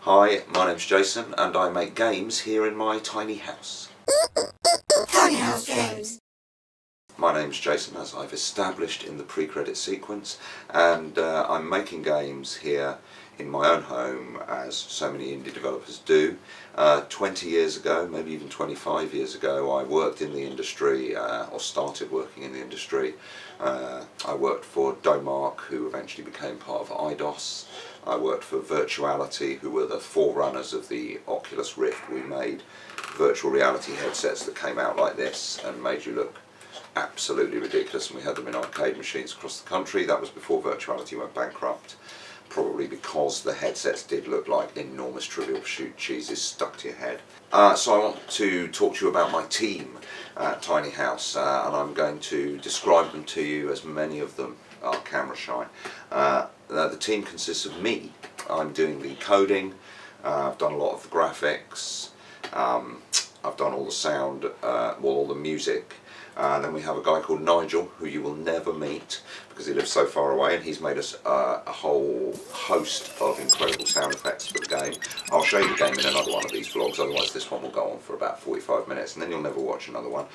Hi, my name's Jason and I make games here in my tiny house. Tinyhouse games. My name's Jason, as I've established in the pre-credit sequence, and I'm making games here in my own home, as so many indie developers do. 20 years ago, maybe even 25 years ago, I worked in the industry, or started working in the industry. I worked for Domark, who eventually became part of IDOS. I worked for Virtuality, who were the forerunners of the Oculus Rift. We made virtual reality headsets that came out like this and made you look absolutely ridiculous, and we had them in arcade machines across the country. That was before Virtuality went bankrupt, probably because the headsets did look like enormous Trivial Pursuit cheeses stuck to your head. So I want to talk to you about my team at Tinyhouse, and I'm going to describe them to you, as many of them are camera shy. The team consists of me. I'm doing the coding, I've done a lot of the graphics, I've done all the sound, all the music. Then we have a guy called Nigel, who you will never meet because he lives so far away, and he's made us a whole host of incredible sound effects for the game. I'll show you the game in another one of these vlogs, otherwise this one will go on for about 45 minutes and then you'll never watch another one.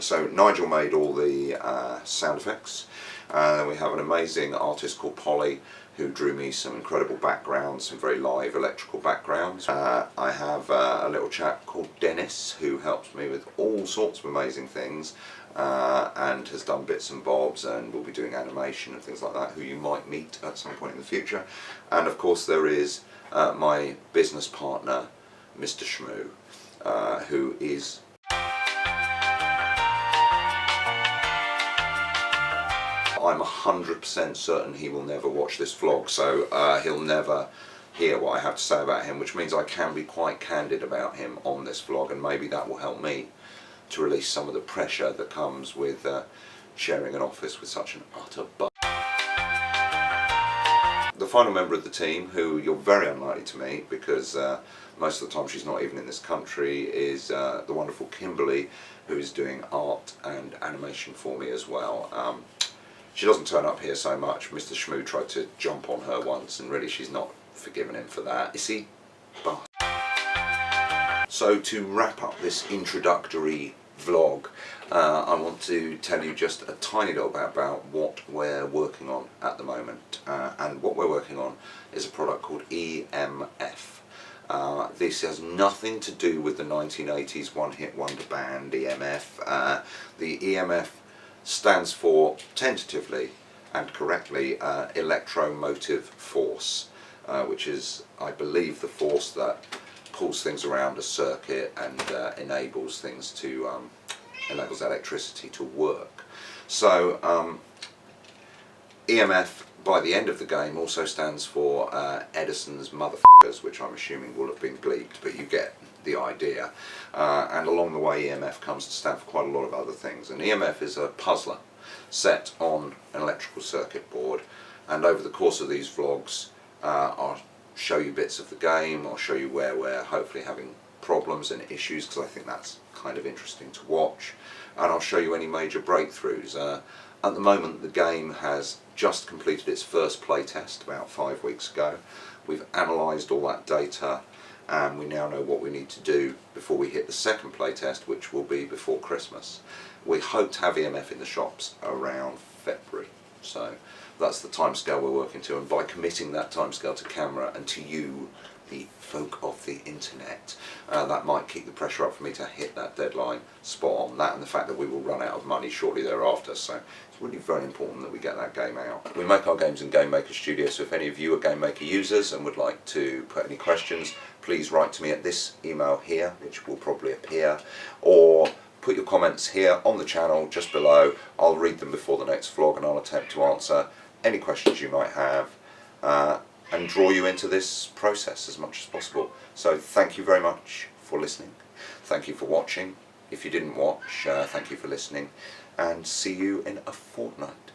So Nigel made all the sound effects. Then we have an amazing artist called Polly, who drew me some incredible backgrounds, some very live electrical backgrounds. I have a little chap called Dennis, who helps me with all sorts of amazing things, and has done bits and bobs and will be doing animation and things like that, who you might meet at some point in the future. And of course there is my business partner, Mr. Shmoo, who is I'm 100% certain he will never watch this vlog, so he'll never hear what I have to say about him, which means I can be quite candid about him on this vlog, and maybe that will help me to release some of the pressure that comes with sharing an office with such an utter bug. The final member of the team, who you're very unlikely to meet because most of the time she's not even in this country, is the wonderful Kimberly, who is doing art and animation for me as well. She doesn't turn up here so much. Mr. Shmoo tried to jump on her once, and really she's not forgiven him for that. Is he? So to wrap up this introductory vlog, I want to tell you just a tiny little bit about what we're working on at the moment. And what we're working on is a product called EMF. This has nothing to do with the 1980s one-hit wonder band EMF. The EMF stands for, tentatively and correctly, electromotive force, which is, I believe, the force that pulls things around a circuit and enables things to enables electricity to work. So EMF, by the end of the game, also stands for Edison's motherfuckers, which I'm assuming will have been bleeped, but you get the idea. And along the way EMF comes to stand for quite a lot of other things. And EMF is a puzzler set on an electrical circuit board, and over the course of these vlogs I'll show you bits of the game, I'll show you where we're hopefully having problems and issues, because I think that's kind of interesting to watch, and I'll show you any major breakthroughs. At the moment the game has just completed its first playtest about 5 weeks ago. We've analysed all that data, and we now know what we need to do before we hit the second playtest, which will be before Christmas. We hope to have EMF in the shops around February, so that's the timescale we're working to, and by committing that timescale to camera and to you, the folk of the internet, that might keep the pressure up for me to hit that deadline spot on. That and the fact that we will run out of money shortly thereafter, so it's really very important that we get that game out. We make our games in Game Maker Studio, so if any of you are Game Maker users and would like to put any questions, please write to me at this email here, which will probably appear, or put your comments here on the channel just below. I'll read them before the next vlog and I'll attempt to answer any questions you might have, and draw you into this process as much as possible. So thank you very much for listening, thank you for watching. If you didn't watch, thank you for listening, and see you in a fortnight.